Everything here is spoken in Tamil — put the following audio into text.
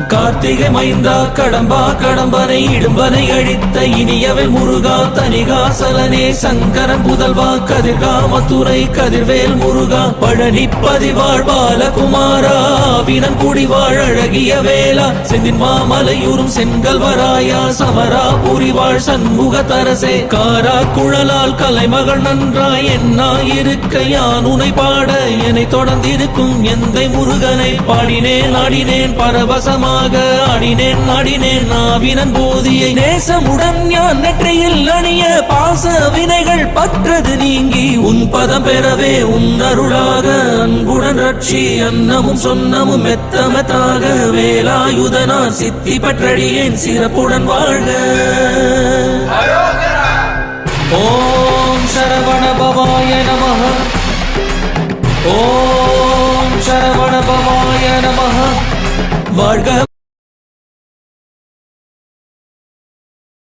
கார்த்திகை மைந்தா கடம்பா கடம்பனை இடும்பனை அழித்த இனியவன் முருகா தனிகாசலனே சங்கரன் புதல்வா கதிர்கா மத்துரை கதிர்வேல் முருகா பழனி பதிவாழ் பாலகுமாரா வினன் குடிவாழ் அழகிய வேளா செந்தின் மாமலையூரும் செங்கல்வராயா சமரா புரிவாழ் சண்முக தரசே காரா குழலால் கலைமகள் நன்றாய் என்னாயிருக்க யான் உனை பாட என்னை தொடர்ந்திருக்கும் எந்தை முருகனை பாடினேன் ஆடினேன் பரவசமாக ஆடினேன் நாடினேன் நாவினன் போதியை நேசமுடன் ஞான் நெற்றியில் அணிய பாச வினைகள் பற்றது நீங்கி உன் பதம் பெறவே உன் அருளாக அன்புடன் ரட்சி அன்னமும் சொன்னமும் மெத்தமத்தாக வேலாயுதனார் சித்தி பற்றடியேன் சிறப்புடன் வாழ்க. ஓம் சரவண பவாய நமஹ. ஓம் சரவண பவாய நமஹ. வாழ்க.